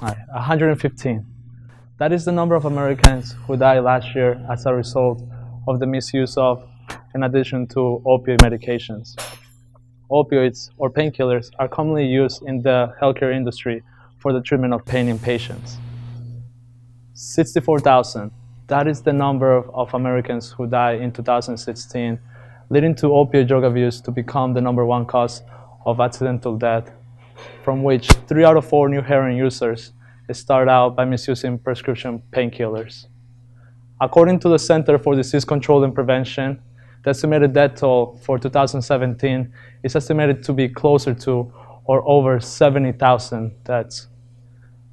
115. That is the number of Americans who died last year as a result of the misuse of, in addition to, opioid medications. Opioids, or painkillers, are commonly used in the healthcare industry for the treatment of pain in patients. 64,000. That is the number of Americans who died in 2016, leading to opioid drug abuse to become the #1 cause of accidental death, from which 3 out of 4 new heroin users start out by misusing prescription painkillers. According to the Center for Disease Control and Prevention, the estimated death toll for 2017 is estimated to be closer to or over 70,000 deaths.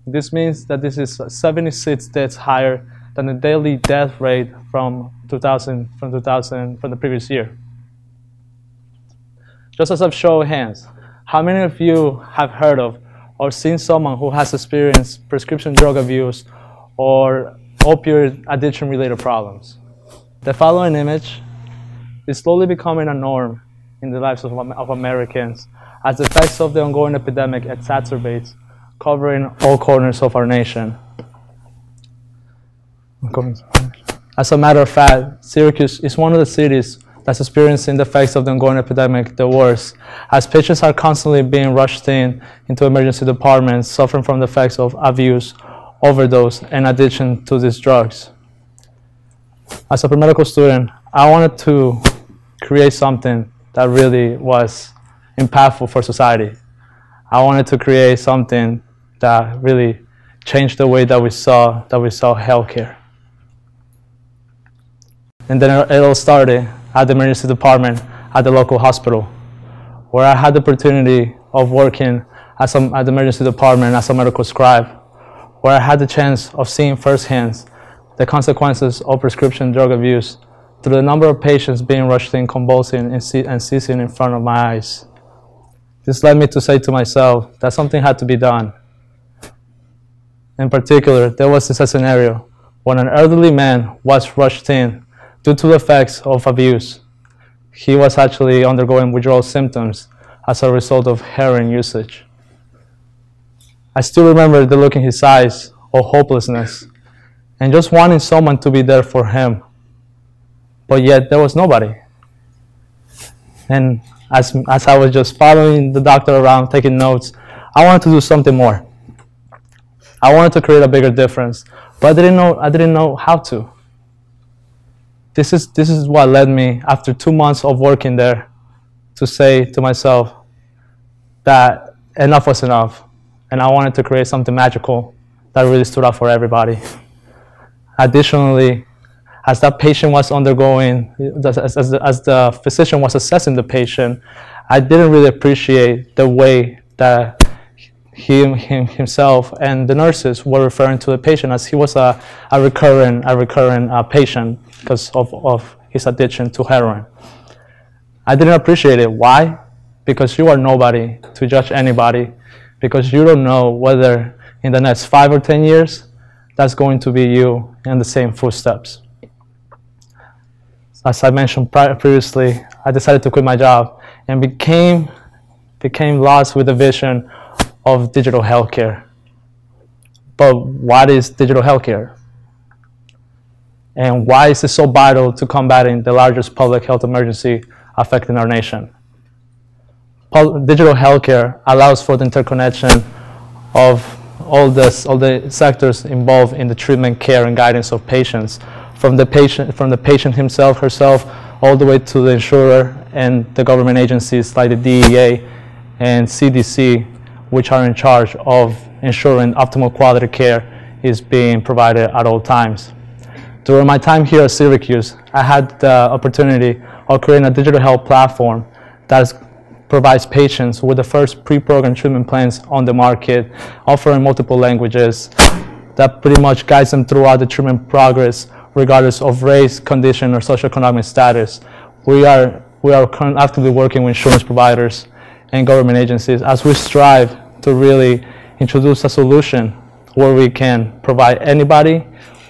This means that this is 76 deaths higher than the daily death rate from the previous year. Just as a show of hands, how many of you have heard of or seen someone who has experienced prescription drug abuse or opioid addiction-related problems? The following image is slowly becoming a norm in the lives of Americans as the effects of the ongoing epidemic exacerbates, covering all corners of our nation. As a matter of fact, Syracuse is one of the cities that's experiencing the effects of the ongoing epidemic the worst, as patients are constantly being rushed into emergency departments suffering from the effects of abuse, overdose, and addiction to these drugs. As a pre-medical student, I wanted to create something that really was impactful for society. I wanted to create something that really changed the way that we saw healthcare. And then it all started at the emergency department at the local hospital, where I had the opportunity of working at the emergency department as a medical scribe, where I had the chance of seeing firsthand the consequences of prescription drug abuse through the number of patients being rushed in, convulsing, and seizing in front of my eyes. This led me to say to myself that something had to be done. In particular, there was this scenario when an elderly man was rushed in due to the effects of abuse. He was actually undergoing withdrawal symptoms as a result of heroin usage. I still remember the look in his eyes of hopelessness and just wanting someone to be there for him. But yet there was nobody. And as I was just following the doctor around, taking notes, I wanted to do something more. I wanted to create a bigger difference, but I didn't know how to. This is what led me, after 2 months of working there, to say to myself that enough was enough, and I wanted to create something magical that really stood out for everybody. Additionally, as that patient was undergoing, as the physician was assessing the patient, I didn't really appreciate the way that himself and the nurses were referring to the patient, as he was a recurring patient because of his addiction to heroin. I didn't appreciate it. Why? Because you are nobody to judge anybody, because you don't know whether in the next 5 or 10 years that's going to be you in the same footsteps. As I mentioned previously, I decided to quit my job and became lost with the vision of digital healthcare. But what is digital healthcare? And why is it so vital to combating the largest public health emergency affecting our nation? Digital healthcare allows for the interconnection of all the sectors involved in the treatment, care, and guidance of patients, from the patient himself, herself, all the way to the insurer and the government agencies like the DEA and CDC, which are in charge of ensuring optimal quality care is being provided at all times. During my time here at Syracuse, I had the opportunity of creating a digital health platform that provides patients with the first pre-programmed treatment plans on the market, offering multiple languages, that pretty much guides them throughout the treatment progress, regardless of race, condition, or socioeconomic status. We are currently actively working with insurance providers and government agencies as we strive to really introduce a solution where we can provide anybody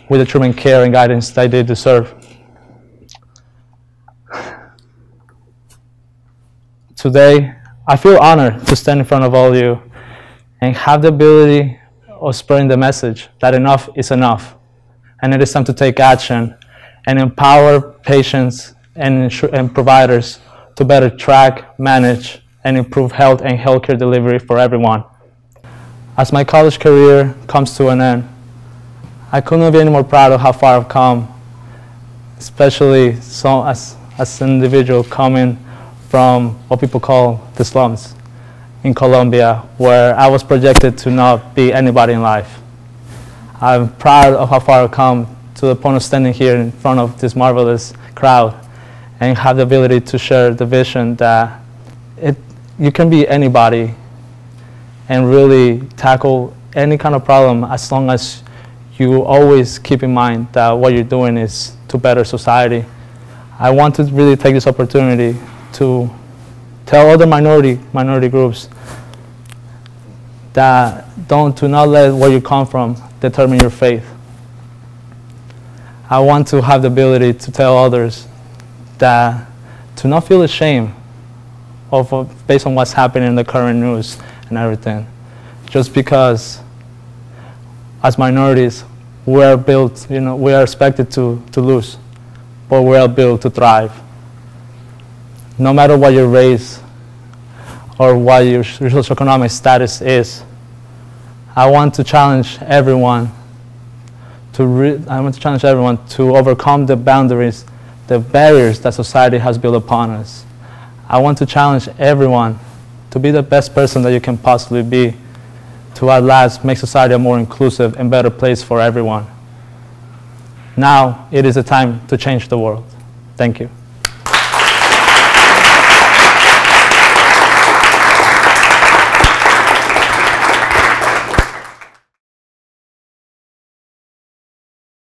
with the treatment, care, and guidance that they deserve. Today, I feel honored to stand in front of all of you and have the ability of spreading the message that enough is enough, and it is time to take action and empower patients and providers to better track, manage, and improve health and healthcare delivery for everyone. As my college career comes to an end, I could not be any more proud of how far I've come, especially as an individual coming from what people call the slums in Colombia, where I was projected to not be anybody in life. I'm proud of how far I've come to the point of standing here in front of this marvelous crowd and have the ability to share the vision that you can be anybody and really tackle any kind of problem as long as you always keep in mind that what you're doing is to better society. I want to really take this opportunity to tell other minority groups that do not let where you come from determine your faith. I want to have the ability to tell others that to not feel ashamed based on what's happening in the current news and everything. Just because as minorities, we are built, we are expected to lose, but we are built to thrive. No matter what your race or what your socioeconomic status is, I want to challenge everyone to overcome the boundaries, the barriers that society has built upon us. I want to challenge everyone to be the best person that you can possibly be, to at last make society a more inclusive and better place for everyone. Now it is the time to change the world. Thank you.